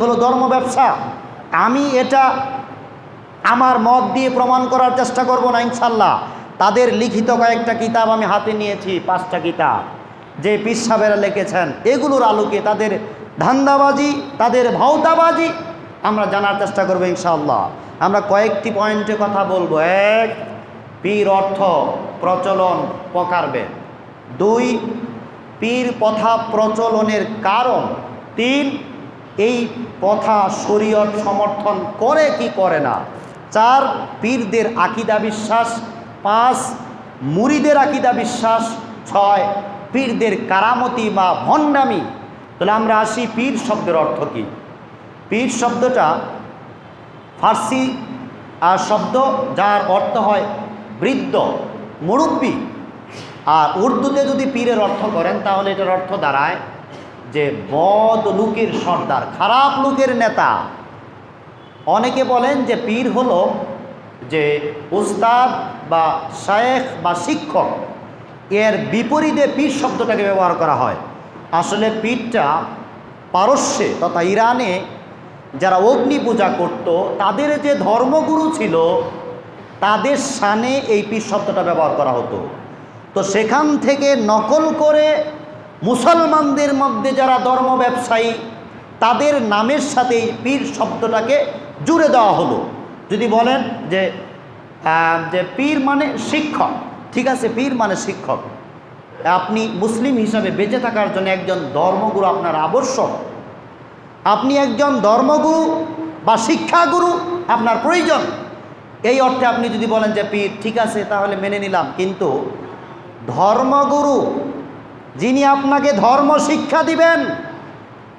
হলো ধর্ম ব্যবসা। আমি এটা আমার মত দিয়ে প্রমাণ করার চেষ্টা করব না ইনশাল্লাহ। তাদের লিখিত কয়েকটা কিতাব আমি হাতে নিয়েছি, 5টা কিতাব যে পীর সাহেবেরা লিখেছেন, এগুলোর আলোকে তাদের ধান্দাবাজি, তাদের ভাওতাবাজি আমরা জানার চেষ্টা করব ইনশাআল্লাহ। আমরা কয়েকটি পয়েন্টে কথা বলবো। 1, পীর অর্থ প্রচলন প্রকারভেদ। 2, পীর প্রথা প্রচলনের কারণ। 3, এই প্রথা শরীয়ত সমর্থন করে কি করে না। 4, পীরদের আকীদা বিশ্বাস। 5, মুরিদের আকীদা বিশ্বাস। 6, পীরদের কারামতি বা ভণ্ডামি। তাহলে আমরা আসি পীর শব্দের অর্থ কি। পীর শব্দটা ফার্সি শব্দ, যার অর্থ হয় বৃদ্ধ, মুরব্বী। আর উর্দুতে যদি পীরের অর্থ করেন তাহলে এটার অর্থ দাঁড়ায় যে বদ লোকের সর্দার, খারাপ লোকের নেতা। অনেকে বলেন যে পীর হলো যে উস্তাদ বা শায়েখ বা শিক্ষক, এর বিপরীতে পীর শব্দটাকে ব্যবহার করা হয়। আসলে পীরটা পারস্যে তথা ইরানে যারা অগ্নি পূজা করত, তাদের যে ধর্মগুরু ছিল তাদের শানে এই পীর শব্দটা ব্যবহার করা হতো। তো সেখান থেকে নকল করে মুসলমানদের মধ্যে যারা ধর্ম ব্যবসায়ী, তাদের নামের সাথে পীর শব্দটাকে জুড়ে দেওয়া হলো। যদি বলেন যে পীর মানে শিক্ষক, ঠিক আছে, পীর মানে শিক্ষক। আপনি মুসলিম হিসাবে বেঁচে থাকার জন্য একজন ধর্মগুরু আপনার আবশ্যক। আপনি একজন ধর্মগুরু বা শিক্ষাগুরু আপনার প্রয়োজন। এই অর্থে আপনি যদি বলেন যে পীর, ঠিক আছে, তাহলে মেনে নিলাম। কিন্তু ধর্মগুরু যিনি আপনাকে ধর্ম শিক্ষা দিবেন,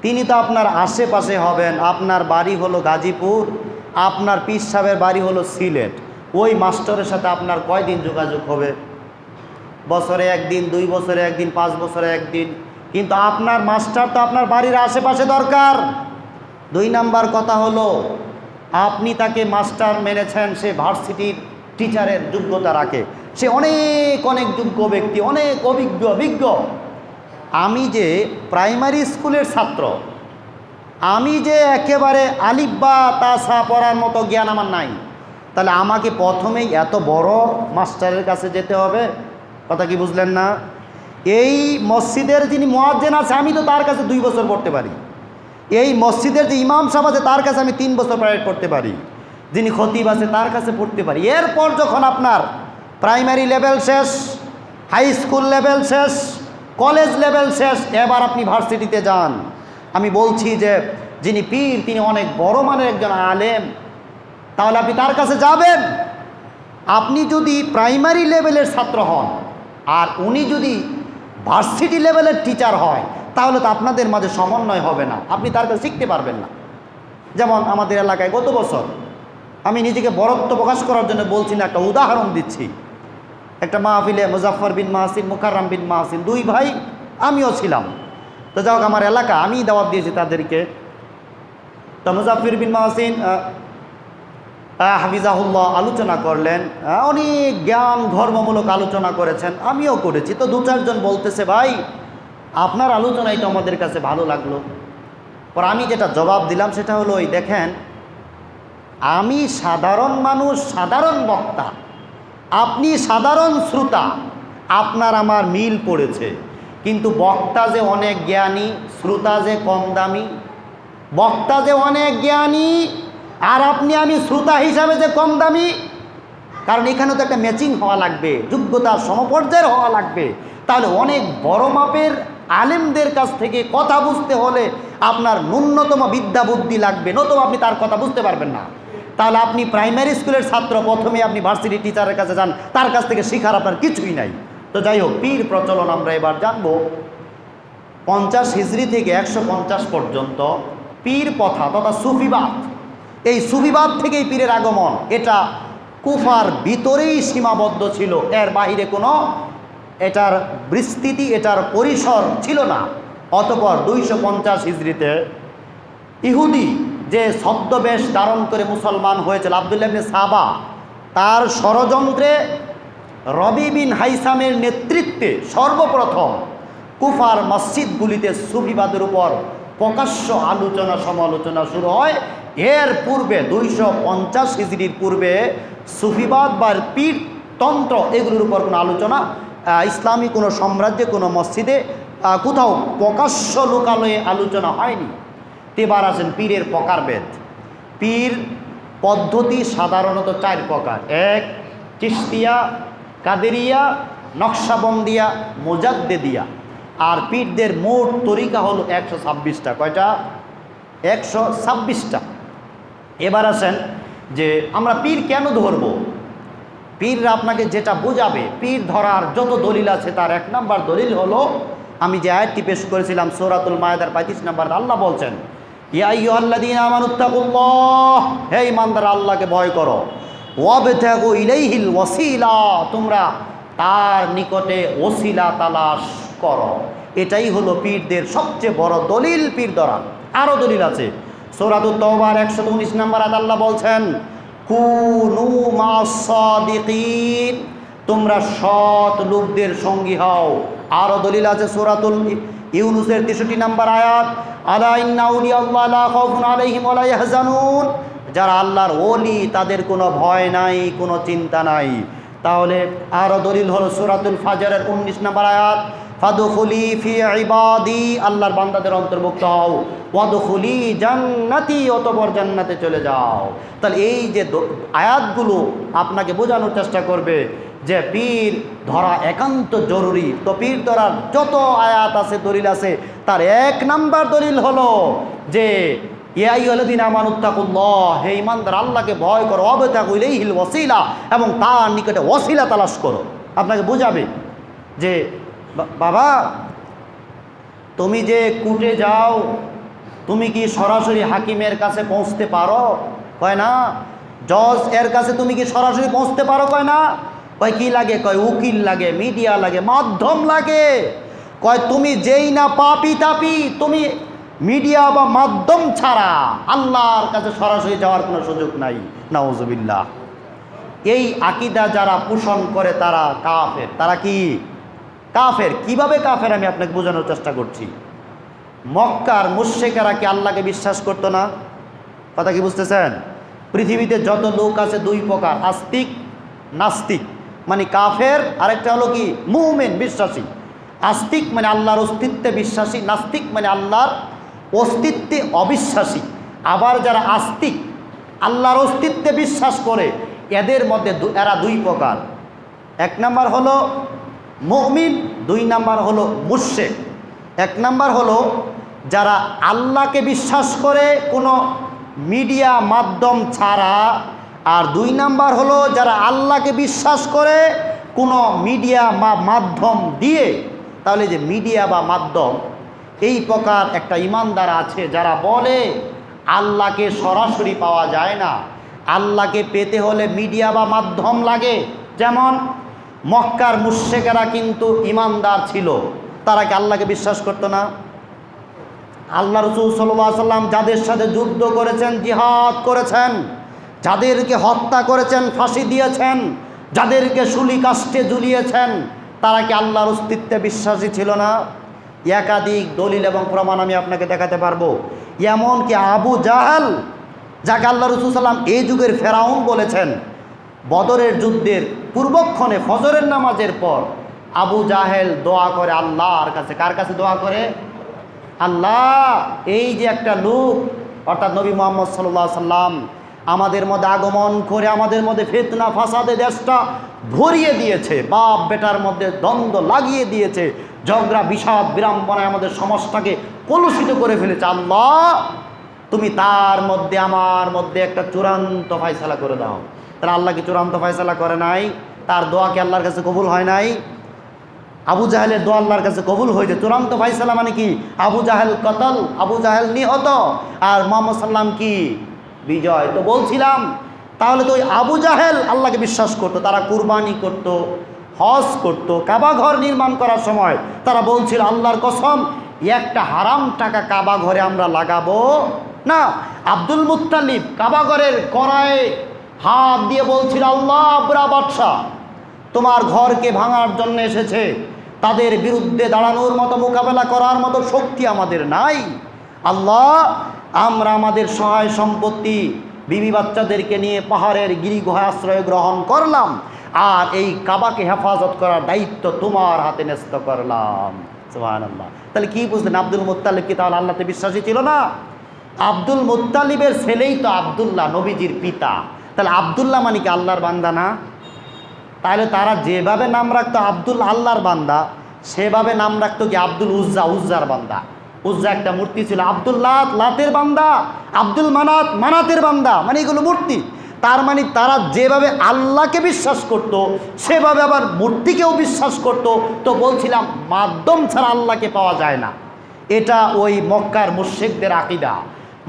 তিনি তো আপনার আশেপাশে হবেন। আপনার বাড়ি হলো গাজীপুর, আপনার পীর সাহেবের বাড়ি হলো সিলেট। ওই মাস্টারের সাথে আপনার কয়দিন যোগাযোগ হবে? বছরে একদিন, 2 বছরে একদিন, 5 বছরে একদিন। কিন্তু আপনার মাস্টার তো আপনার বাড়ির আশেপাশে দরকার। 2 নাম্বার কথা হলো, আপনি তাকে মাস্টার মেনেছেন, সে ভার্সিটির টিচারের যোগ্যতা রাখে, সে অনেক যোগ্য ব্যক্তি, অনেক অভিজ্ঞ। আমি যে প্রাইমারি স্কুলের ছাত্র, আমি যে একেবারে আলিফ বা তাসা পড়ার মতো জ্ঞান আমার নাই, তাহলে আমাকে প্রথমেই এত বড় মাস্টারের কাছে যেতে হবে? কথা কি বুঝলেন না? এই মসজিদের যিনি মুয়াজ্জিন আছে, আমি তো তার কাছে 2 বছর পড়তে পারি। এই মসজিদের যে ইমাম সাহেব আছে, তার কাছে আমি 3 বছর প্রায় পড়তে পারি। যিনি খতিব আছে, তার কাছে পড়তে পারি। এরপর যখন আপনার প্রাইমারি লেভেল শেষ, হাই স্কুল লেভেল শেষ, কলেজ লেভেল শেষ, এবার আপনি ভার্সিটিতে যান। আমি বলছি যে যিনি পীর, তিনি অনেক বড় মানের একজন আলেম, তাহলে আপনি তার কাছে যাবেন। আপনি যদি প্রাইমারি লেভেলের ছাত্র হন আর উনি যদি ভার্সিটি লেভেলের টিচার হয়, তাহলে তো আপনাদের মাঝে সমন্বয় হবে না, আপনি তার কাছে শিখতে পারবেন না। যেমন আমাদের এলাকায় গত বছর, আমি নিজেকে বরত্ব প্রকাশ করার জন্য বলছি না, একটা উদাহরণ দিচ্ছি। একটা মাহফিলে মুজাফফর বিন মাহসিন, মুকাররম বিন মাহসিন, 2 ভাই, আমিও ছিলাম। তো যাই হোক, আমার এলাকা, আমি দাওয়াত দিয়েছি তাদেরকে। তো মুজাফফর বিন মাহসিন হাফিজাহুল্লাহ আলোচনা করলেন, অনেক জ্ঞান ধর্মমূলক আলোচনা করেছেন, আমিও করেছি। তো 2-4 জন বলতেছে, ভাই আপনার আলোচনাই তো আমাদের কাছে ভালো লাগলো। পর আমি যেটা জবাব দিলাম সেটা হলো, ওই দেখেন, আমি সাধারণ মানুষ, সাধারণ বক্তা, আপনি সাধারণ শ্রোতা, আপনার আমার মিল পড়েছে। কিন্তু বক্তা যে অনেক জ্ঞানী, শ্রোতা যে কম দামি। বক্তা যে অনেক জ্ঞানী আর আপনি আমি শ্রোতা হিসাবে যে কম দামি। কারণ এখানে তো একটা ম্যাচিং হওয়া লাগবে, যোগ্যতার সমপর্যায়ের হওয়া লাগবে। তাহলে অনেক বড় মাপের আলেমদের কাছ থেকে কথা বুঝতে হলে আপনার ন্যূনতম বিদ্যা বুদ্ধি লাগবে, নতুবা আপনি তার কথা বুঝতে পারবেন না। তাহলে আপনি প্রাইমারি স্কুলের ছাত্র, প্রথমে আপনি ভার্সিটি টিচারের কাছে যান, তার কাছ থেকে শেখার আপনার কিছুই নাই। তো যাই হোক, পীর প্রচলন আমরা এবার জানবো। 50 হিজরি থেকে 150 পর্যন্ত পীর প্রথা তথা সুফিবাদ, এই সুফিবাদ থেকেই পীরের আগমন। এটা কুফার ভিতরেই সীমাবদ্ধ ছিল, এর বাহিরে কোনো এটার বিস্তৃতি, এটার পরিসর ছিল না। অতঃপর 250 হিজরিতে ইহুদি যে ছদ্মবেশ ধারণ করে মুসলমান হয়েছিল, আব্দুল্লাহ ইবনে সাবা, তার ষড়যন্ত্রে রবি বিন হাইসামের নেতৃত্বে সর্বপ্রথম কুফার মসজিদগুলিতে সুফিবাদের উপর প্রকাশ্য আলোচনা সমালোচনা শুরু হয়। এর পূর্বে 250 হিজরির পূর্বে সুফিবাদ বা পীরতন্ত্র এগুলোর উপর কোনো আলোচনা ইসলামী কোনো সাম্রাজ্যে কোনো মসজিদে কোথাও প্রকাশ্য লোকালয়ে আলোচনা হয়নি। এবার আছেন পীরের প্রকারভেদ। পীর পদ্ধতি সাধারণত 4 প্রকার। 1 চিশতিয়া, কাদেরিয়া, নকশাবন্দিয়া, মুজাদ্দেদিয়া। আর পীরদের মোট তরিকা হলো 126টা। কয়টা? 126টা। এবার আসেন যে আমরা পীর কেন ধরব। পীররা আপনাকে যেটা বোঝাবে, পীর ধরার যত দলিল আছে তার 1 নাম্বার দলিল হলো আমি যে আয়াতটি পেশ করেছিলাম সূরাতুল মায়েদার 35 নম্বর। আল্লাহ বলছেন, ইয়া আইয়ুহাল্লাযীনা আমানুত্তাকুল্লাহ, হে ঈমানদার আল্লাহকে ভয় করো, ওয়াবতাগু ইলাইহিল ওয়াসিলা, তোমরা তার নিকটে ওসিলা তালাশ করো। এটাই হলো পীরদের সবচেয়ে বড় দলিল পীর ধরা। আরও দলিল আছে। সূরাতুত তাওবার 119 নম্বর আয়াত আল্লাহ বলছেন, কুনু মাস-সাদিকিন, তোমরা সৎ লোকদের সঙ্গী হও। আরও দলিল আছে সূরাতুল ইউনূসের 63 নম্বর আয়াত, আলা ইন্না আউলিয়াল্লাহ লা খাউফুন আলাইহিম ওয়া লা ইয়াহজানুন, যারা আল্লাহর ওলি তাদের কোনো ভয় নাই, কোনো চিন্তা নাই। তাহলে আরও দলিল হলো সূরাতুল ফাজরের 19 নম্বর আয়াত, ফাদখুলি ফি ইবাদি, আল্লাহর বান্দাদের অন্তর্ভুক্ত হও, ওয়াদখুলি জান্নাতি, অতঃপর জান্নাতে চলে যাও। তাহলে এই যে আয়াতগুলো আপনাকে বোঝানোর চেষ্টা করবে যে পীর ধরা একান্ত জরুরি। তো পীর ধরার যত আয়াত আছে, দলিল আছে, তার 1 নাম্বার দলিল হলো যে ইয়া আইয়ুহাল্লাযীনা আমানুত্তাকুল্লাহ, হে ঈমানদার আল্লাহকে ভয় করো, ওয়াবতাগু ইলাইহিল ওয়াসিলা, এবং তার নিকটে ওসিলা তালাশ করো। আপনাকে বোঝাবে যে বাবা তুমি যে কোর্টে যাও, তুমি কি সরাসরি হাকিমের কাছে পৌঁছতে পারো? কয় না। জজ এর কাছে তুমি কি সরাসরি পৌঁছতে পারো? কয় না। কয় কি লাগে? কয় উকিল লাগে, মিডিয়া লাগে, মাধ্যম লাগে। কয় তুমি যেই না পাপি তাপি, তুমি মিডিয়া বা মাধ্যম ছাড়া আল্লাহর কাছে সরাসরি যাওয়ার কোনো সুযোগ নাই। নাউজুবিল্লাহ। এই আকীদা যারা পোষণ করে তারা কাফের। তারা কি? কাফের। কিভাবে কাফের আমি আপনাকে বোঝানোর চেষ্টা করছি। মক্কার মুশরিকেরা কি আল্লাহকে বিশ্বাস করতো না? কথা কি বুঝতেছেন? পৃথিবীতে যত লোক আছে 2 প্রকার, আস্তিক, নাস্তিক। মানে কাফের, আরেকটা হলো কি মুমিন, বিশ্বাসী। আস্তিক মানে আল্লাহর অস্তিত্বে বিশ্বাসী, নাস্তিক মানে আল্লাহর অস্তিত্বে অবিশ্বাসী। আবার যারা আস্তিক, আল্লাহর অস্তিত্বে বিশ্বাস করে, এদের মধ্যে এরা 2 প্রকার। 1 নাম্বার হলো মুমিন, 2 নাম্বার হলো মুশরিক। 1 নাম্বার হলো যারা আল্লাহকে বিশ্বাস করে কোনো মিডিয়া মাধ্যম ছাড়া, আর 2 নাম্বার হলো যারা আল্লাহকে বিশ্বাস করে কোনো মিডিয়া বা মাধ্যম দিয়ে। তাহলে যে মিডিয়া বা মাধ্যম, এই প্রকার একটা ঈমানদার আছে যারা বলে আল্লাহকে সরাসরি পাওয়া যায় না, আল্লাহকে পেতে হলে মিডিয়া বা মাধ্যম লাগে। যেমন মক্কার মুশরিকেরা কিন্তু ঈমানদার ছিল, তারা কি আল্লাহকে বিশ্বাস করতো না? আল্লাহ রাসূল সাল্লাল্লাহু আলাইহি ওয়াসাল্লাম যাদের সাথে যুদ্ধ করেছেন, জিহাদ করেছেন, যাদেরকে হত্যা করেছেন, ফাঁসি দিয়েছেন, যাদেরকে শুলি কাষ্ঠে ঝুলিয়েছেন, তারা কি আল্লাহর অস্তিত্বে বিশ্বাসী ছিল না? একাধিক দলিল এবং প্রমাণ আমি আপনাকে দেখাতে পারবো। এমনকি আবু জাহাল, যাকে আল্লাহ রাসূল সাল্লাম এই যুগের ফেরাউন বলেছেন, বদরের যুদ্ধের পূর্বক্ষণে ফজরের নামাজের পর আবু জাহেল দোয়া করে আল্লাহর কাছে। কার কাছে দোয়া করে? আল্লাহ, এই যে একটা লোক অর্থাৎ নবী মুহাম্মদ সাল্লাল্লাহু আলাইহি সাল্লাম আমাদের মধ্যে আগমন করে আমাদের মধ্যে ফিতনা ফাসাদে দেশটা ভরিয়ে দিয়েছে, বাপ বেটার মধ্যে দ্বন্দ্ব লাগিয়ে দিয়েছে, ঝগড়া বিষাদ বিড়ম্বনায় আমাদের সমাজটাকে কলুষিত করে ফেলেছে। আল্লাহ, তুমি তার মধ্যে আমার মধ্যে একটা চূড়ান্ত ফয়সালা করে দাও। তারা আল্লাহ কি চূড়ান্ত ফয়সালা করে নাই? তার দোয়া কি আল্লাহর কাছে কবুল হয় নাই? আবু জাহেলের দোয়া আল্লাহর কাছে কবুল হয়েছে। চূড়ান্ত ফয়সালা মানে কি? আবু জাহেল কতল, আবু জাহেল নিহত, আর মুহাম্মদ সাল্লাম কি? বিজয়। তো বলছিলাম, তাহলে তো ওই আবু জাহেল আল্লাহকে বিশ্বাস করতো, তারা কুরবানি করত, হজ করত, কাবা ঘর নির্মাণ করার সময় তারা বলছিল আল্লাহর কসম, একটা হারাম টাকা কাবা ঘরে আমরা লাগাবো না। আব্দুল মুত্তালিব কাবা ঘরের কড়ায় হাত দিয়ে বলছিল, আল্লাহ, আবরা বাদশাহ তোমার ঘরকে ভাঙার জন্য এসেছে, তাদের বিরুদ্ধে দাঁড়ানোর মতো, মোকাবেলা করার মতো শক্তি আমাদের নাই। আল্লাহ, আমরা আমাদের সহায় সম্পত্তি বিবি বাচ্চাদেরকে নিয়ে পাহাড়ের গিরিগুহায় আশ্রয় গ্রহণ করলাম, আর এই কাবাকে হেফাজত করার দায়িত্ব তোমার হাতে ন্যস্ত করলাম। সুবহানাল্লাহ। তাহলে কি বুঝলেন? আব্দুল মুত্তালিব কি তাহলে আল্লাহতে বিশ্বাসী ছিল না? আব্দুল মুত্তালিবের ছেলেই তো আব্দুল্লাহ, নবীজির পিতা। তাহলে আব্দুল্লাহ মানে কি আল্লাহর বান্দা না? তাহলে তারা যেভাবে নাম রাখতো আব্দুল আল্লাহর বান্দা, সেভাবে নাম রাখতো কি আব্দুল উজ্জা, উজ্জার বান্দা। উজ্জা একটা মূর্তি ছিল, আব্দুল্লাহ লাতের বান্দা, আব্দুল মানাত মানাতের বান্দা, মানে এগুলো মূর্তি। তার মানে তারা যেভাবে আল্লাহকে বিশ্বাস করত, সেভাবে আবার মূর্তিকেও বিশ্বাস করত। তো বলছিলাম মাধ্যম ছাড়া আল্লাহকে পাওয়া যায় না, এটা ওই মক্কার মুশরিকদের আকীদা।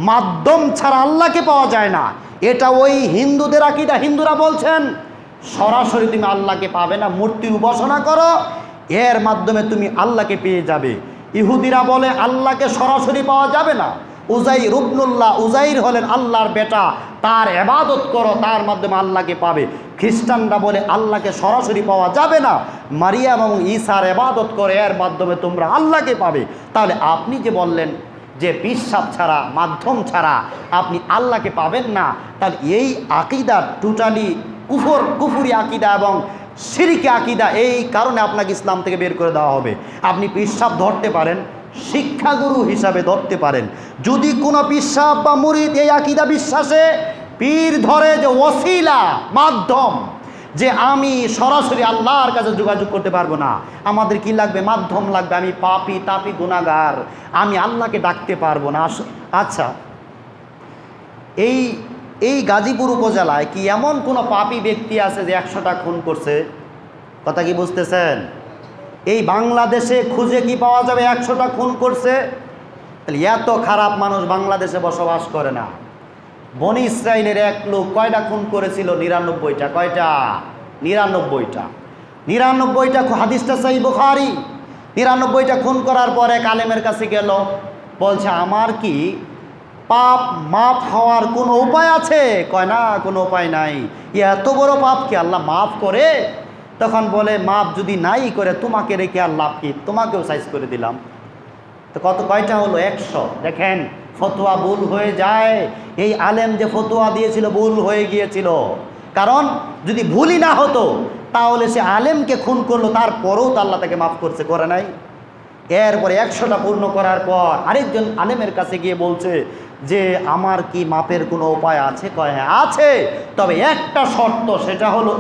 মাধ্যম ছাড়া আল্লাহকে পাওয়া যায় না, এটা ওই হিন্দুদের আকীদা। হিন্দুরা বলছেন সরাসরি তুমি আল্লাহকে পাবে না, মূর্তির উপাসনা করো, এর মাধ্যমে তুমি আল্লাহকে পেয়ে যাবে। ইহুদিরা বলে আল্লাহকে সরাসরি পাওয়া যাবে না, উজাইর ইবনুল্লাহ, উজাইর হলেন আল্লাহর বেটা, তার ইবাদত করো, তার মাধ্যমে আল্লাহকে পাবে। খ্রিস্টানরা বলে আল্লাহকে সরাসরি পাওয়া যাবে না, মারিয়াম এবং ঈসার ইবাদত করে, এর মাধ্যমে তোমরা আল্লাহকে পাবে। তাহলে আপনি যে বললেন যে বিশ্বাস ছাড়া, মাধ্যম ছাড়া আপনি আল্লাহকে পাবেন না, তাহলে এই আকীদা টোটালি কুফরি আকীদা এবং শিরকি আকীদা। এই কারণে আপনাকে ইসলাম থেকে বের করে দেওয়া হবে। আপনি পিশাব ধরতে পারেন, শিক্ষাগুরু হিসাবে ধরতে পারেন। যদি কোনো পিশাব বা মুরিদ এই আকীদা বিশ্বাসে পীর ধরে যে ওসিলা, মাধ্যম, যে আমি সরাসরি আল্লাহর কাছে যোগাযোগ করতে পারবো না, আমাদের কি লাগবে? মাধ্যম লাগবে। আমি পাপী তাপী গুনাহগার, আমি আল্লাহকে ডাকতে পারবো না। আচ্ছা, এই গাজীপুর উপজেলায় কি এমন কোনো পাপী ব্যক্তি আছে যে 100টা খুন করছে? কথা কি বুঝতেছেন? এই বাংলাদেশে খুঁজে কি পাওয়া যাবে 100টা খুন করছে? তাহলে এত খারাপ মানুষ বাংলাদেশে বসবাস করে না। বনি ইসরাইলের এক লোক কয়টা খুন করেছিল? 99টা। কয়টা? 99টা। 99টা হাদিসটা সহিহ বুখারী। 99টা খুন করার পরে এক আলেমের কাছে গেল, বলছে আমার কি পাপ মাফ হওয়ার কোনো উপায় আছে? কয় না, কোনো উপায় নাই। এত বড় পাপ কি আল্লাহ মাফ করে? তখন বলে মাফ যদি নাই করে তোমাকে রেখে আর লাভ কি, তোমাকেও সাইজ করে দিলাম। তো কয়টা হলো? 100। দেখেন ফতোয়া ভুল হয়ে যায়। এই আলেম যে ফতোয়া দিয়েছিল ভুল হয়ে গিয়েছিল, কারণ যদি ভুলই না হতো তাহলে সে আলেমকে খুন করলো, তারপরেও তো আল্লাহ তাকে মাফ করছে, করে নাই? এরপরে 100টা পূর্ণ করার পর আরেকজন আলেমের কাছে গিয়ে বলছে যে আমার কি মাপের কোনো উপায় আছে? কয় হ্যাঁ আছে, তবে একটা শর্ত, সেটা হলো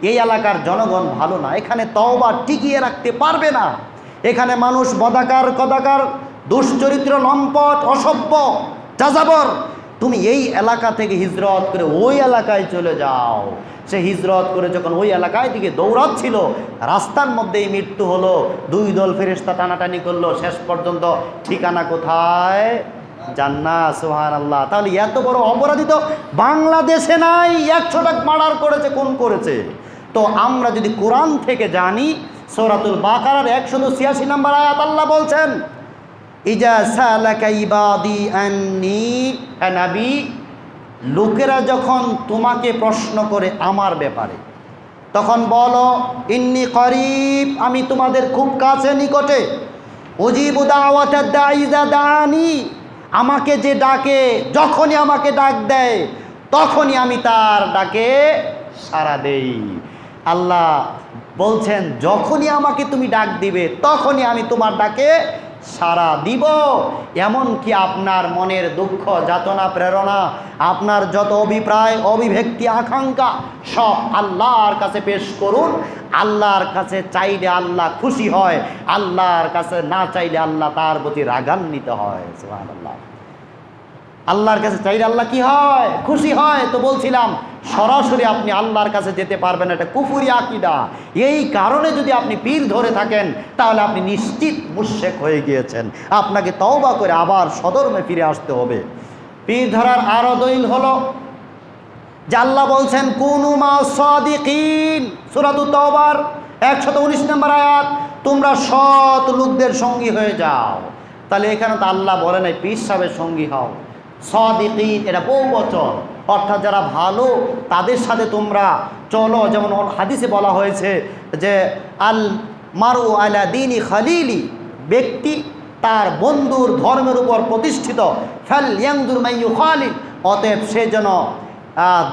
এই এলাকার জনগণ ভালো না, এখানে তওবা টিকিয়ে রাখতে পারবে না, এখানে মানুষ বদাকার কদাকার, দুশ্চরিত্র, লম্পট, অসভ্য, যাযাবর, তুমি এই এলাকা থেকে হিজরত করে ওই এলাকায় চলে যাও। সে হিজরত করে যখন ওই এলাকায় দিকে দৌড়াচ্ছিল, রাস্তার মধ্যেই মৃত্যু হলো। 2 দল ফেরেশতা টানাটানি করলো, শেষ পর্যন্ত ঠিকানা কোথায়? জান্নাত। সুবহানাল্লাহ। তাহলে এত বড় অপরাধী তো বাংলাদেশে নাই, 100টা মার্ডার করেছে, খুন করেছে। তো আমরা যদি কোরআন থেকে জানি, সূরাতুল বাকারার 186 নম্বর আয়াত আল্লাহ বলছেন, ইজা সালাকা ইবাদি আন্নী, হে নবী, লোকেরা যখন তোমাকে প্রশ্ন করে আমার ব্যাপারে, তখন বলো ইন্নী করিব, আমি তোমাদের খুব কাছে, নিকটে, উজিবু দাওয়াতাদ দাঈ ইযা দাআনি, আমাকে যে ডাকে, যখনই আমাকে ডাক দেয় তখনই আমি তার ডাকে সাড়া দেই। আল্লাহ বলছেন যখনই আমাকে তুমি ডাক দিবে তখনই আমি তোমার ডাকে সাড়া দিব। এমনকি আপনার মনের দুঃখ, যাতনা, প্রেরণা, আপনার যত অভিপ্রায়, অভিব্যক্তি, আকাঙ্ক্ষা সব আল্লাহর কাছে পেশ করুন। আল্লাহর কাছে চাইলে আল্লাহ খুশি হয়, আল্লাহর কাছে না চাইলে আল্লাহ তার প্রতি রাগান্বিত হয়। সুবহানাল্লাহ। আল্লাহর কাছে চাইলে আল্লাহ কি হয়? খুশি হয়। তো বলছিলাম সরাসরি আপনি আল্লাহর কাছে যেতে পারবেন, এটা কুফরি আকীদা। এই কারণে যদি আপনি পীর ধরে থাকেন তাহলে আপনি নিশ্চিত মুশরিক হয়ে গিয়েছেন, আপনাকে তওবা করে আবার সদর্মে ফিরে আসতে হবে। পীর ধরার আরো দলিল হলো যে আল্লাহ বলছেন কুনু মা সাদিকিন, সূরাতুত তাওবার 119 নম্বর আয়াত, তোমরা সৎ লোকদের সঙ্গী হয়ে যাও। তাহলে এখানে তো আল্লাহ বলে নাই পীর সাহেবের সঙ্গী হও। সাদিকিন এটা বহুবচন, অর্থাৎ যারা ভালো তাদের সাথে তোমরা চলো। যেমন হাদিসে বলা হয়েছে যে আল মারু আলা দীনি খালিলি, ব্যক্তি তার বন্ধুর ধর্মের উপর প্রতিষ্ঠিত, ফালইয়ানজুর মান ইউখালিল, অতএব সে যেন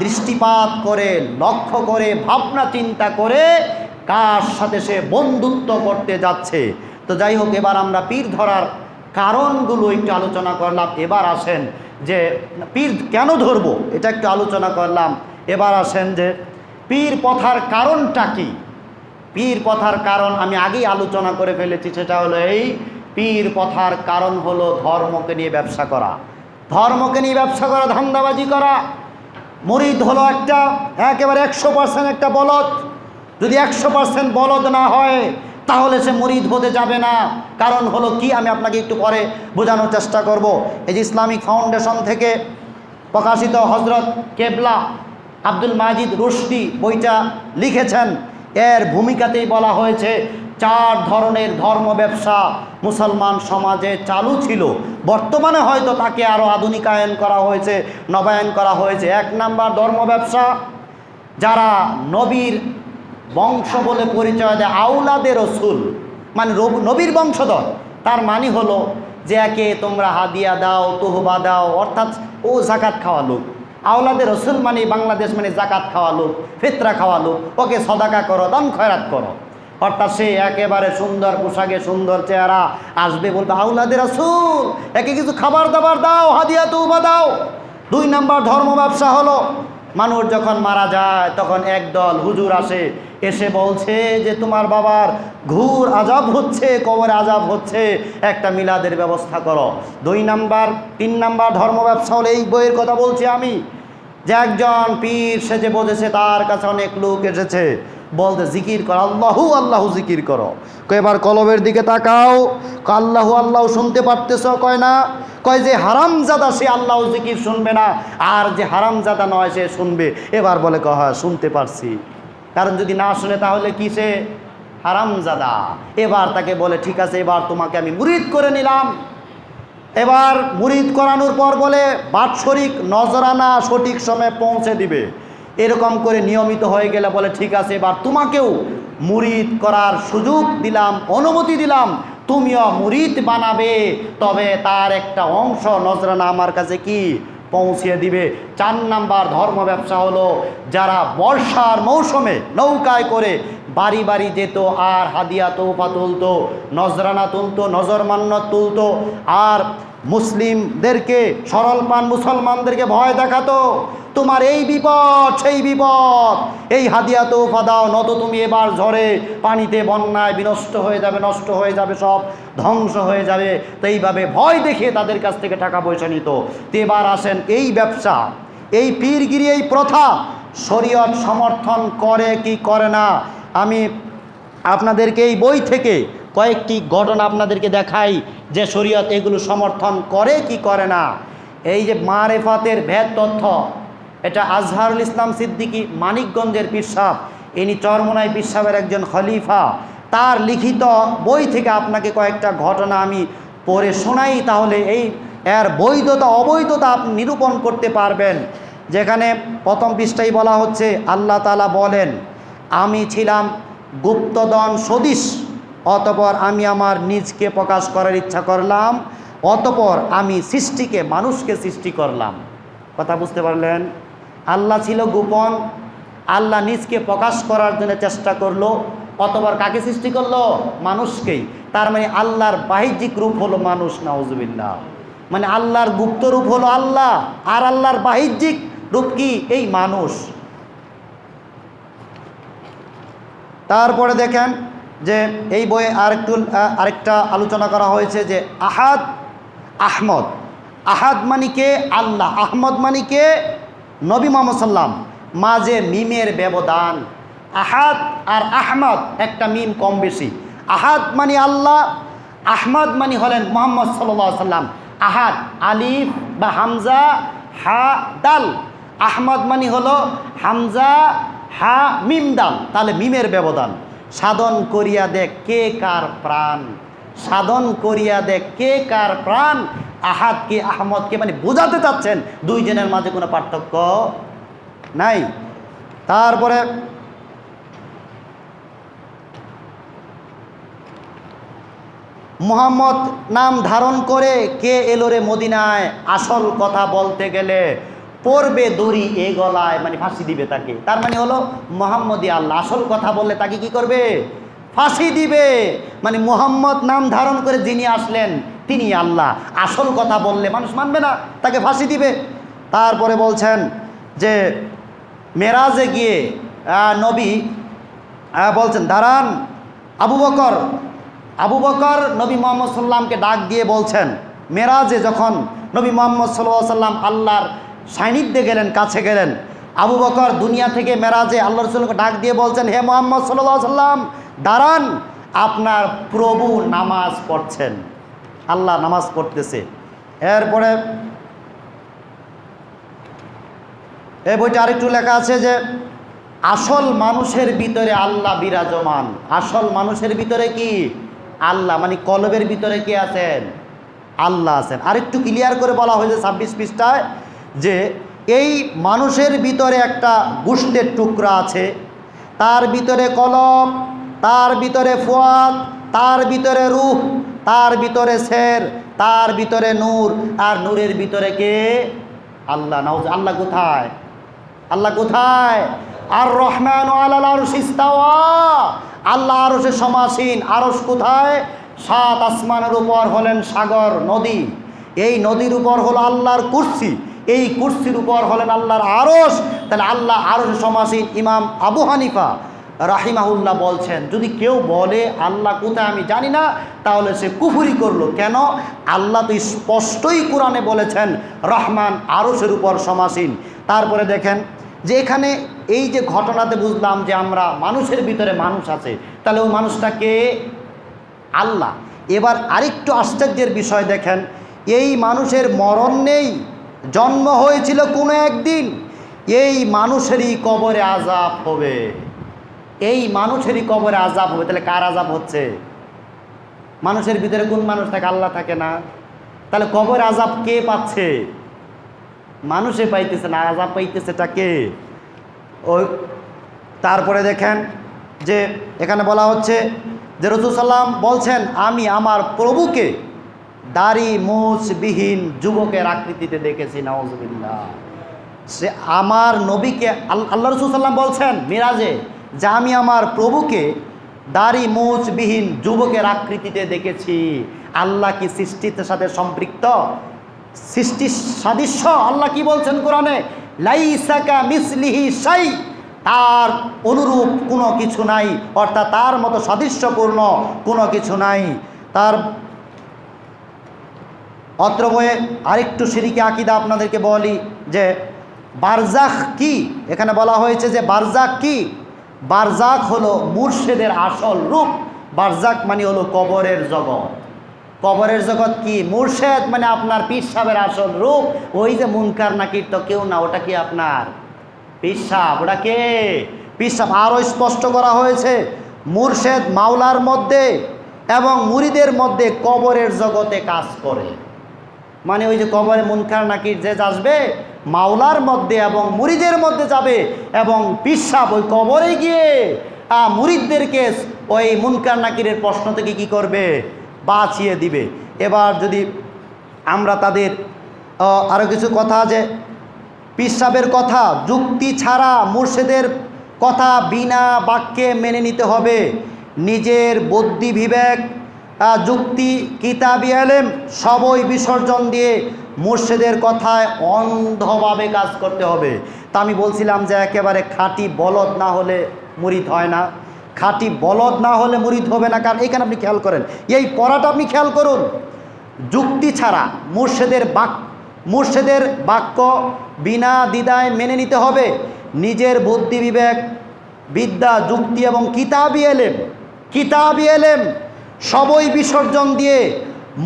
দৃষ্টিপাত করে, লক্ষ্য করে, ভাবনা চিন্তা করে কার সাথে সে বন্ধুত্ব করতে যাচ্ছে। তো যাই হোক, এবার আমরা পীর ধরার কারণগুলো একটু আলোচনা করলাম। এবার আসেন যে পীর কেন ধরবো এটা একটু আলোচনা করলাম। এবার আসেন যে পীর প্রথার কারণটা কি। পীর প্রথার কারণ আমি আগেই আলোচনা করে ফেলেছি, সেটা হলো এই পীর প্রথার কারণ হলো ধর্মকে নিয়ে ব্যবসা করা, ধর্মকে নিয়ে ব্যবসা করা, ধান্দাবাজি করা। মুরিদ হলো একেবারে 100% একটা বলদ। যদি 100% বলদ না হয় তাহলে সে মুরিদ হতে যাবে না। কারণ হলো কি, আমি আপনাকে একটু পরে বোঝানোর চেষ্টা করব। এই যে ইসলামিক ফাউন্ডেশন থেকে প্রকাশিত হজরত কেবলা আব্দুল মাজিদ রুশদি বইটা লিখেছেন, এর ভূমিকাতেই বলা হয়েছে 4 ধরনের ধর্ম ব্যবসা মুসলমান সমাজে চালু ছিল। বর্তমানে হয়তো তাকে আরও আধুনিকায়ন করা হয়েছে, নবায়ন করা হয়েছে। 1 নাম্বার ধর্ম ব্যবসা, যারা নবীর বংশ বলে পরিচয় দেয়, আউলাদে রসুল, মানে নবীর বংশধর। তার মানে হলো যে একে তোমরা হাদিয়া দাও, তোহবা দাও, অর্থাৎ ও জাকাত খাওয়া লোক। আউলাদে রসুল মানে বাংলাদেশ মানে জাকাত খাওয়া লোক, ফিতরা খাওয়া লোক, ওকে সদাকা করো, দান খয়রাত করো। অর্থাৎ সে একেবারে সুন্দর পোশাকে, সুন্দর চেহারা আসবে, বলবে আউলাদে রসুল, একে কিছু খাবার দাবার দাও, হাদিয়া তোহবা দাও। 2 নাম্বার ধর্ম ব্যবসা হলো, মানুষ যখন মারা যায় তখন একদল হুজুর আসে, এসে বলছে যে তোমার বাবার ঘুর আজাব হচ্ছে, কবরে আজাব হচ্ছে, একটা মিলাদের ব্যবস্থা করো। 3 নাম্বার ধর্ম ব্যবসা হলো, এই বইয়ের কথা বলছি আমি, যে একজন পীর সেজে বসেছে, তার কাছে অনেক লোক এসেছে, বলতে জিকির করো, আল্লাহু আল্লাহু জিকির করো। এবার কলবের দিকে তাকাও, আল্লাহু আল্লাহু শুনতে পারতেছ? কয় না। কয় যে হারামজাদা সে আল্লাহু জিকির শুনবে না, আর যে হারামজাদা নয় সে শুনবে। এবার বলে হ্যাঁ শুনতে পারছি, কারণ যদি না শুনে তাহলে কি সে হারামজাদা। এবার তাকে বলে ঠিক আছে, এবার তোমাকে আমি মুরিদ করে নিলাম। এবার মুরিদ করানোর পর বলে বাৎসরিক নজরানা সঠিক সময়ে পৌঁছে দিবে। এরকম করে নিয়মিত হয়ে গেলে বলে ঠিক আছে, এবার তোমাকেও মুরিদ করার সুযোগ দিলাম, অনুমতি দিলাম, তুমিও মুরিদ বানাবে, তবে তার একটা অংশ নজরানা আমার কাছে কি পৌঁছিয়ে দিবে। 4 নাম্বার ধর্ম ব্যবসা হলো, যারা বর্ষার মৌসুমে নৌকায় করে বাড়ি বাড়ি যেত, আর হাদিয়া তোফা তুলতো, নজরানা তুলতো, নজর মান্নত তুলতো, আর মুসলিমদেরকে, সরল পান মুসলমানদেরকে ভয় দেখাতো, তোমার এই বিপদ সেই বিপদ, এই হাদিয়া তোফা দাও, নত তুমি এবার ঝড়ে পানিতে বন্যায় বিনষ্ট হয়ে যাবে, নষ্ট হয়ে যাবে, সব ধ্বংস হয়ে যাবে। তো এইভাবে ভয় দেখে তাদের কাছ থেকে টাকা পয়সা নিত। তো এবার আসেন, এই ব্যবসা, এই পীরগিরি, এই প্রথা শরীয়ত সমর্থন করে কি করে না। আমি আপনাদেরকে এই বই থেকে কয়েকটি ঘটনা আপনাদেরকে দেখাই যে শরীয়ত এগুলো সমর্থন করে কি করে না। এই যে মারেফাতের ভেদ তথ্য, এটা আজহারুল ইসলাম সিদ্দিকী মানিকগঞ্জের পীর সাহেব, ইনি চরমোনাই পীর সাহেবের একজন খলিফা, তার লিখিত বই থেকে আপনাকে কয়েকটা ঘটনা আমি পড়ে শোনাই, তাহলে এর বৈধতা অবৈধতা আপনি নিরূপণ করতে পারবেন। যেখানে প্রথম পৃষ্ঠায় বলা হচ্ছে, আল্লাহ তাআলা বলেন, আমি ছিলাম গুপ্তধন সদৃশ, অতঃপর আমি আমার নিজকে প্রকাশ করার ইচ্ছা করলাম, অতঃপর আমি সৃষ্টিকে, মানুষকে সৃষ্টি করলাম। কথা বুঝতে পারলেন? আল্লাহ ছিল গোপন, আল্লাহ নিজকে প্রকাশ করার জন্য চেষ্টা করলো, অতঃপর কাকে সৃষ্টি করলো? মানুষকেই। তার মানে আল্লাহর বাহ্যিক রূপ হলো মানুষ, নাউজুবিল্লাহ। মানে আল্লাহর গুপ্ত রূপ হলো আল্লাহ, আর আল্লাহর বাহ্যিক রূপ কি? এই মানুষ। তারপরে দেখেন যে এই বইয়ে আরেকটা আলোচনা করা হয়েছে যে আহাদ, আহমদ। আহাদ মানে কে? আল্লাহ। আহমদ মানে কে? নবী মুহাম্মদ সাল্লাম। মাঝে মিমের ব্যবধান। আহাদ আর আহমদ একটা মিম কম বেশি। আহাদ মানে আল্লাহ, আহমদ মানে হলেন মুহাম্মদ সাল্লাল্লাহু আলাইহি সাল্লাম। আহাদ আলিফ বা হামজা হা দাল, আহমদ মানে হলো হামজা হা মিম দাল, তাহলে মিমের ব্যবধান। সাধন করিয়া দেখ কে কার প্রাণ, সাধন করিয়া দেখ কে কার প্রাণ। আহাদকে আহমদকে মানে বোঝাতে চাচ্ছেন দুইজনের মাঝে কোনো পার্থক্য নাই। তারপরে মুহাম্মদ নাম ধারণ করে কে এলো রে মদিনায়, আসল কথা বলতে গেলে পড়বে দড়ি এ গলায়, মানে ফাঁসি দিবে তাকে। তার মানে হলো মুহাম্মদই আল্লাহ, আসল কথা বললে তাকে কি করবে? ফাঁসি দিবে। মানে মুহাম্মদ নাম ধারণ করে যিনি আসলেন তিনি আল্লাহ, আসল কথা বললে মানুষ মানবে না, তাকে ফাঁসি দিবে। তারপরে বলছেন যে মেরাজে গিয়ে নবী বলছেন দাঁড়ান আবু বকর নবী মুহাম্মদ সাল্লামকে ডাক দিয়ে বলছেন, মেরাজে যখন নবী মুহাম্মদ সাল্লাল্লাহু আলাইহি ওয়াসাল্লাম আল্লাহর সান্নিধ্যে গেলেন, কাছে গেলেন, আবু বকর দুনিয়া থেকে মেরাজে আল্লাহ রাসূলকে ডাক দিয়ে বলছেন, হে মুহাম্মদ সাল্লাল্লাহু আলাইহি ওয়াসাল্লাম দাঁড়ান, আপনার প্রভু নামাজ পড়ছেন, আল্লাহ নামাজ পড়তেছে। এরপরে এই বইটা আরেকটু লেখা আছে যে আসল মানুষের ভিতরে আল্লাহ বিরাজমান। আসল মানুষের ভিতরে কি? আল্লাহ, মানে কলবের ভিতরে কি আছেন? আল্লাহ আছেন। আরেকটু ক্লিয়ার করে বলা হয়েছে 26 পৃষ্ঠায় যে এই মানুষের ভিতরে একটা গোশতের টুকরা আছে, তার ভিতরে কলব, তার ভিতরে ফুয়াদ, তার ভিতরে রূহ, তার ভিতরে সের, তার ভিতরে নূর, আর নূরের ভিতরে কে? আল্লাহ। নাউজ। আল্লাহ কোথায়? আল্লাহ কোথায়? আর রহমান আলাল আরশ ইস্তাওয়া, আল্লাহ আরশে সমাসীন। আরশ কোথায়? 7 আসমানের উপর হলেন সাগর, নদী। এই নদীর উপর হলো আল্লাহর কুরসি, এই কুরসির উপর হলেন আল্লাহর আরশ। তাহলে আল্লাহ আরশে সমাসীন। ইমাম আবু হানিফা রাহিমাহুল্লাহ বলছেন, যদি কেউ বলে আল্লাহ কোথায় আমি জানি না, তাহলে সে কুফরি করলো। কেন? আল্লাহ তো স্পষ্টই কোরআনে বলেছেন রহমান আরশের উপর সমাসীন। তারপরে দেখেন যে এখানে এই যে ঘটনাতে বুঝলাম যে আমরা মানুষের ভিতরে মানুষ আছে, তাহলে ওই মানুষটা কে? আল্লাহ। এবার আরেকটু আশ্চর্যের বিষয় দেখেন, এই মানুষের মরণ নেই, জন্ম হয়েছিল কোনো একদিন, এই মানুষেরই কবরে আযাব হবে, এই মানুষেরই কবরে আযাব হবে। তাহলে কার আযাব হচ্ছে? মানুষের ভিতরে কোন মানুষ থাকে? আল্লাহ থাকে না। তাহলে কবরে আযাব কে পাচ্ছে? মানুষে পাইতেছে না, আযাব পাইতেছে কে? ওই তারপরে দেখেন যে এখানে বলা হচ্ছে যে রাসূল সাল্লাম বলছেন, আমি আমার প্রভুকে দাড়ি মুছবিহীন যুবকের আকৃতিতে দেখেছি। নাউজুবিল্লাহ। সে আমার নবীকে, আল্লাহ রাসূল সাল্লাম বলছেন মিরাজে যে আমি আমার প্রভুকে দাড়ি মুছবিহীন যুবকের আকৃতিতে দেখেছি। আল্লাহ কি সৃষ্টির সাথে সম্পৃক্ত? সৃষ্টির সাদৃশ্য? আল্লাহ কি বলছেন কোরআনে? লাইসা কামিসলিহি শাই, তার অনুরূপ কোনো কিছু নাই, অর্থাৎ তার মতো সাদৃশ্যপূর্ণ কোনো কিছু নাই। তার অত্র বইয়ে আরেকটু শিরকি আকীদা আপনাদেরকে বলি যে বারজাখ কি। এখানে বলা হয়েছে যে বারজাখ কি? বারজাখ হলো মুর্শিদের আসল রূপ। বারজাখ মানে হলো কবরের জগৎ। কবরের জগৎ কি? মুর্শেদ মানে আপনার পীর সাহেবের আসল রূপ। ওই যে মুনকার নাকির তো কেউ না, ওটা কি আপনার পীর সাহেব? ওটা কে? পীর সাহেব। আরও স্পষ্ট করা হয়েছে মুর্শেদ মাওলার মধ্যে এবং মুরিদের মধ্যে কবরের জগতে কাজ করে। মানে ওই যে কবরে মুনকার নাকির যে আসবে মাওলার মধ্যে এবং মুরিদের মধ্যে যাবে, এবং পীর সাহেব ওই কবরে গিয়ে মুরিদদেরকে ওই মুনকার নাকিরের প্রশ্ন থেকে কি করবে? বাঁচিয়ে দিবে। এবার যদি আমরা তাদের আরও কিছু কথা, যে পীর সাহেবের কথা যুক্তি ছাড়া মুর্শিদের কথা বিনা বাক্যে মেনে নিতে হবে। নিজের বুদ্ধি বিবেক যুক্তি কিতাবি ইলম সবই বিসর্জন দিয়ে মুর্শিদের কথায় অন্ধভাবে কাজ করতে হবে। তা আমি বলছিলাম যে একেবারে খাঁটি বলদ না হলে মুরিদ হয় না, খাঁটি বলদ না হলে মুরিদ হবে না। কারণ এখানে আপনি খেয়াল করেন, এই পড়াটা আপনি খেয়াল করুন, যুক্তি ছাড়া মুর্শিদের বাক্য বিনা দ্বিধায় মেনে নিতে হবে। নিজের বুদ্ধি বিবেক বিদ্যা যুক্তি এবং কিতাবি ইলম সবই বিসর্জন দিয়ে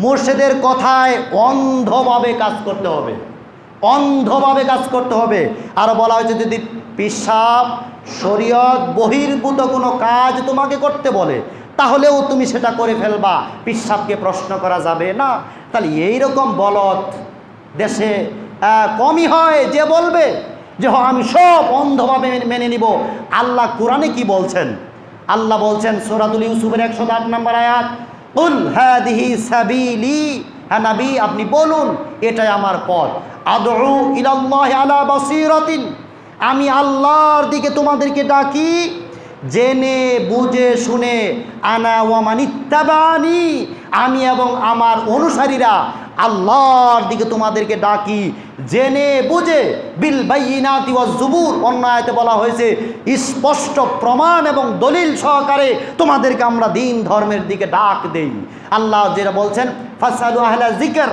মুর্শিদের কথায় অন্ধভাবে কাজ করতে হবে, অন্ধভাবে কাজ করতে হবে। আরও বলা হয়েছে যদি পীর সাহেব শরীয়ত বহির্ভূত কোনো কাজ তোমাকে করতে বলে তাহলেও তুমি সেটা করে ফেলবা, পীর সাহেবকে প্রশ্ন করা যাবে না। তাহলে এইরকম বলদ দেশে কমই হয় যে বলবে যে আমি সব অন্ধভাবে মেনে নিব। আল্লাহ কোরআনে কি বলছেন? আল্লাহ বলছেন সূরাতুল ইউসুফের 108 নম্বর আয়াত, কুল হাদিহি সাবিলি, হ্যাঁ নবী আপনি বলুন এটাই আমার পথ। আদউ ইলাল্লাহি আলা বাসীরাতিন, আমি আল্লাহর দিকে তোমাদেরকে ডাকি জেনে বুঝে শুনে। আনা ওয়া মানিত্তাবানি, আমি এবং আমার অনুসারীরা আল্লাহর দিকে তোমাদেরকে ডাকি জেনে বুঝে। বিল বাইয়িনাতি ওয়াজ জুবুর, অন্য আয়াতে বলা হয়েছে স্পষ্ট প্রমাণ এবং দলিল সহকারে তোমাদেরকে আমরা দিন ধর্মের দিকে ডাক দেই। আল্লাহ যেটা বলছেন ফাসআলু আহলা যিকর,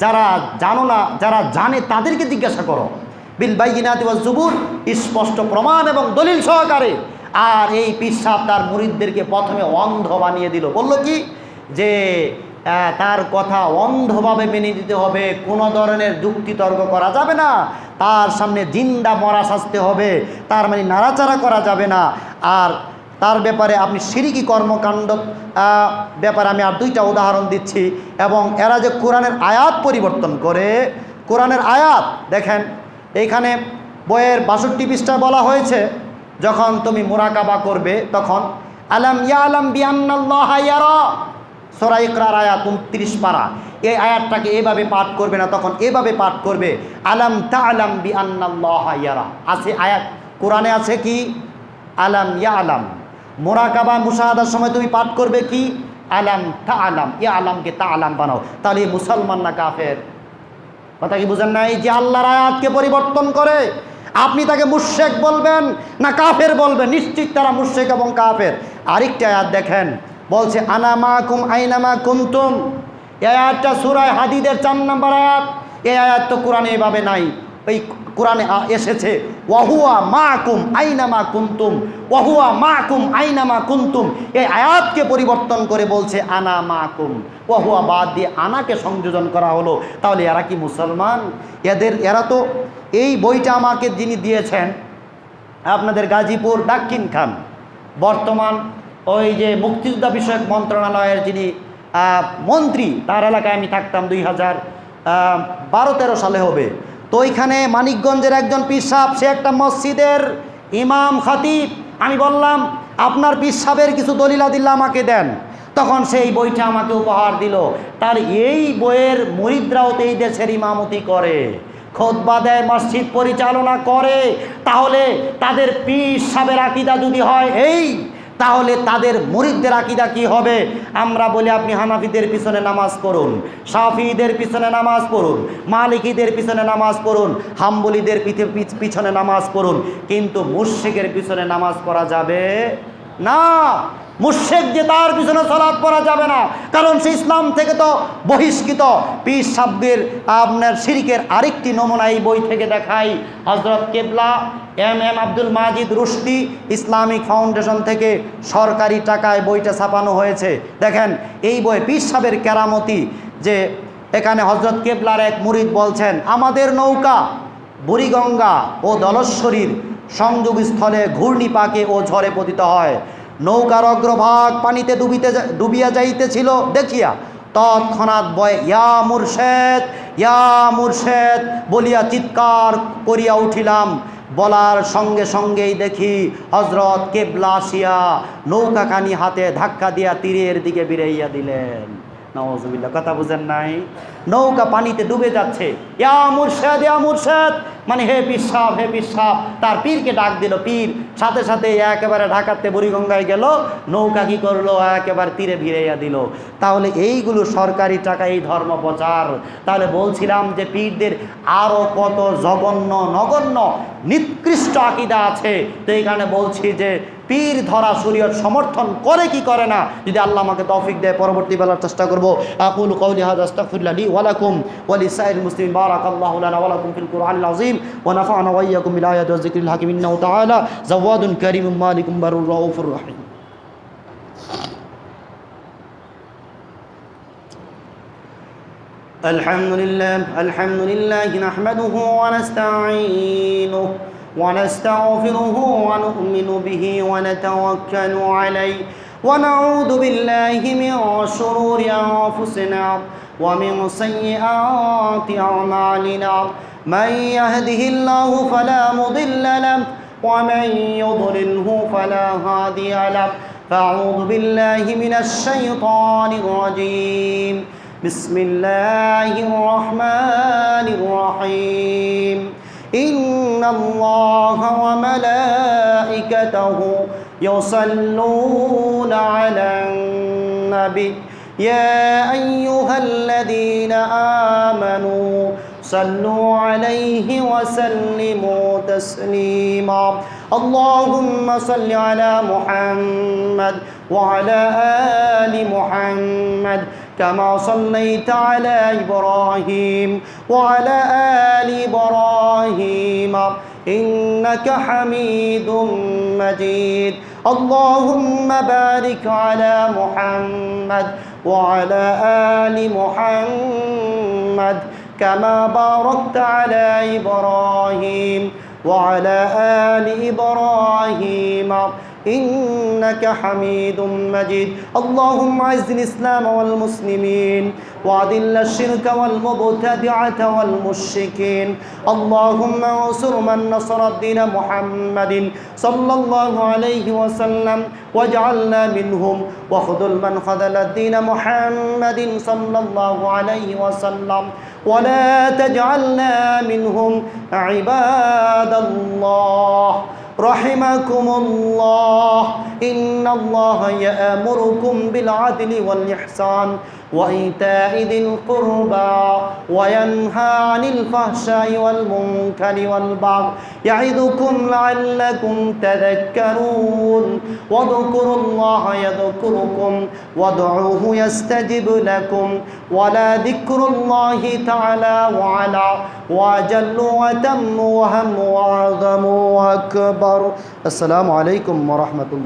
যারা জানো না, যারা জানে তাদেরকে জিজ্ঞাসা করো। বিল বাইয়িনাতি ওয়াজ জুবুর, স্পষ্ট প্রমাণ এবং দলিল সহকারে। আর এই পীর সাহেব তার মুরিদদেরকে প্রথমে অন্ধ বানিয়ে দিল। বলল কি যে তার কথা অন্ধভাবে মেনে দিতে হবে, কোনো ধরনের যুক্তি তর্ক করা যাবে না, তার সামনে জিন্দা মরা সাজতে হবে, তার মানে নাড়াচাড়া করা যাবে না। আর তার ব্যাপারে আপনি শিরকি কর্মকাণ্ড ব্যাপারে আমি আর দুইটা উদাহরণ দিচ্ছি। এবং এরা যে কোরআনের আয়াত পরিবর্তন করে, কোরআনের আয়াত দেখেন এইখানে বইয়ের 62 পৃষ্ঠায় বলা হয়েছে যখন তুমি মুরাকাবা করবে তখন আলাম ইয়ালাম বিআন্নাল্লাহা ইয়ারা, সূরা ইকরার আয়াত 29 পারা। এই আয়াতটাকে এভাবে পাঠ করবে না, তখন এভাবে পাঠ করবে আলাম তা'লাম বিআন্নাল্লাহা ইয়ারা। আছে আয়াত কোরআনে আছে কি আলাম ইয়ালাম। মুরাকাবা মুশাহাদার সময় তুমি পাঠ করবে কি আলাম তা'লাম, ইয়ালামকে তা'লাম বানাও। তাহলে মুসলমান না কাফের? কথা কি বুঝেন নাই? যে আল্লাহর আয়াতকে পরিবর্তন করে আপনি তাকে মুশরিক বলবেন না কাফের বলবেন? নিশ্চিত তারা মুশরিক এবং কাফের। আরেকটা আয়াত দেখেন বলছে আনা মাকুম আইনামা কুনতুম, এই আয়াতটা সূরা হাদীদের 4 নম্বর আয়াত। এই আয়াত তো কোরআনে এভাবে নাই, এই কোরআনে এসেছে ওয়াহুয়া মাকুম আইনামা কুনতুম, ওয়াহুয়া মাকুম আইনামা কুনতুম। এই আয়াতকে পরিবর্তন করে বলছে আনা মাকুম, ওয়াহুয়া বাদ দিয়ে আনাকে সংযোজন করা হলো। তাহলে এরা কি মুসলমান? এরা তো এই বইটা আমাকে যিনি দিয়েছেন আপনাদের গাজীপুর দাক্ষিণ খান, বর্তমান ওই যে মুক্তিযোদ্ধা বিষয়ক মন্ত্রণালয়ের যিনি মন্ত্রী, তার এলাকায় আমি থাকতাম 2012-13 সালে হবে। তো ওইখানে মানিকগঞ্জের একজন পীর সাহেব, সে একটা মসজিদের ইমাম খতিব। আমি বললাম আপনার পীর সাহেবের কিছু দলিলাদিল্লা আমাকে দেন, তখন সেই বইটা আমাকে উপহার দিল। তার এই বইয়ের মুরিদরাও তো এই দেশের ইমামতি করে, খুতবা দেয়, মসজিদ পরিচালনা করে। তাহলে তাদের পীর সাহেবের আকীদা যদি হয় এই, তাহলে তাদের মুরিদদের আকীদা কি হবে? আমরা বলি আপনি হানাফিদের পিছনে নামাজ পড়ুন, শাফিঈদের পিছনে নামাজ পড়ুন, মালিকীদের পিছনে নামাজ পড়ুন, হাম্বলীদের পিছনে নামাজ পড়ুন, কিন্তু মুশরিকের পিছনে নামাজ পড়া যাবে না। মুশরিক যে তার পিছনে সালাত পড়া যাবে না, কারণ সে ইসলাম থেকে তো বহিষ্কৃত। পীর সাহেবের আপনার শিরকের আরেকটি নমুনা এই বই থেকে দেখাই। হযরত কেবলা এম আব্দুল মাজিদ রুশদি ইসলামিক ফাউন্ডেশন থেকে সরকারি টাকায় বইটা ছাপানো হয়েছে। দেখেন এই বই পীর সাহেবের কেরামতি, যে এখানে হযরত কেবলার এক মুরিদ বলছেন আমাদের নৌকা বুড়িগঙ্গা ও দলশ্বরীর সংযোগস্থলে ঘূর্ণিপাকে ও ঝড়ে পতিত হয়। নৌকার অগ্রভাগ পানিতে ডুবিয়া যাইতেছিল দেখিয়া তৎক্ষণাৎ বয় ইয়া মুর্শেদ, ইয়া মুর্শেদ বলিয়া চিৎকার করিয়া উঠিলাম। বলার সঙ্গে সঙ্গেই দেখি হযরত কেবলা আসিয়া নৌকাখানি হাতে ধাক্কা দিয়া তীরের দিকে বিরাইয়া দিলেন। নাউযুবিল্লাহ, কথা বুঝেন নাই? নৌকা পানিতে ডুবে যাচ্ছে, ইয়া মুর্শেদ, ইয়া মুর্শেদ মানে হে পীর সাহেব, হে পীর সাহেব। তার পীরকে ডাক দিল, পীর সাথে সাথে একেবারে ঢাকাতে বুড়িগঙ্গায় গেল, নৌকা কি করলো একেবারে তীরে ভিড়াইয়া দিল। তাহলে এইগুলো সরকারি টাকা, এই ধর্ম প্রচার। তাহলে বলছিলাম যে পীরদের আরও কত জঘন্য নগণ্য নিকৃষ্ট আকীদা আছে। তো এইখানে বলছি যে পীর ধরা শরীয়ত সমর্থন করে কি করে না, যদি আল্লাহ আমাকে তৌফিক দেয় পরবর্তী বেলার চেষ্টা করব। আকুলু কওলি হাযা আস্তাগফিরুল্লাহ লি ওয়া লাকুম ওয়া লিসাইরিল মুসলিমিন বারাকাল্লাহু লানা ওয়া লাকুম ফিল কুরআনিল আযীম ওয়া নাফা'না ওয়া ইয়্যাকুম বিল আয়াতি ওয়াজ যিকরিল হাকীম ইন্নাহু তাআলা জাওয়াদুন কারীমুন মালিকুম বারুর রাউফুর রহিম। আলহামদুলিল্লাহ নাহমাদুহু ওয়া নাস্তাঈনুহু ونستغفره ونؤمن به ونتوكل عليه ونعوذ بالله من شرور أنفسنا ومن سيئات أعمالنا من يهده الله فلا مضل له ومن يضلله فلا هادي له فأعوذ بالله من الشيطان الرجيم بسم الله الرحمن الرحيم إن الله وملائكته يصلون على النبي يا أيها الذين آمنوا صلوا عليه وسلموا تسليما اللهم صل على محمد وعلى آل محمد كما صليت على إبراهيم وعلى آل إبراهيم إنك حميد مجيد اللهم بارك على محمد وعلى آل محمد كما باركت على إبراهيم وعلى آل إبراهيم إنك حميد مجيد اللهم أعز الإسلام والمسلمين وأذل الشرك والمبتدعة والمشركين اللهم انصر من نصر الدين محمد صلى الله عليه وسلم واجعلنا منهم واخذل من خذل الدين محمد صلى الله عليه وسلم ولا تجعلنا منهم عباد الله رحمكم الله إن الله يأمركم بالعدل والإحسان وإيتاء ذي القربى وينهى عن الفحشاء والمنكر والبغي يعظكم لعلكم تذكرون واذكروا الله يذكركم وادعوه يستجب لكم ولذكر الله تعالى وعلا وأجل وأتم وهم وأعظم وأكبر السلام عليكم ورحمة الله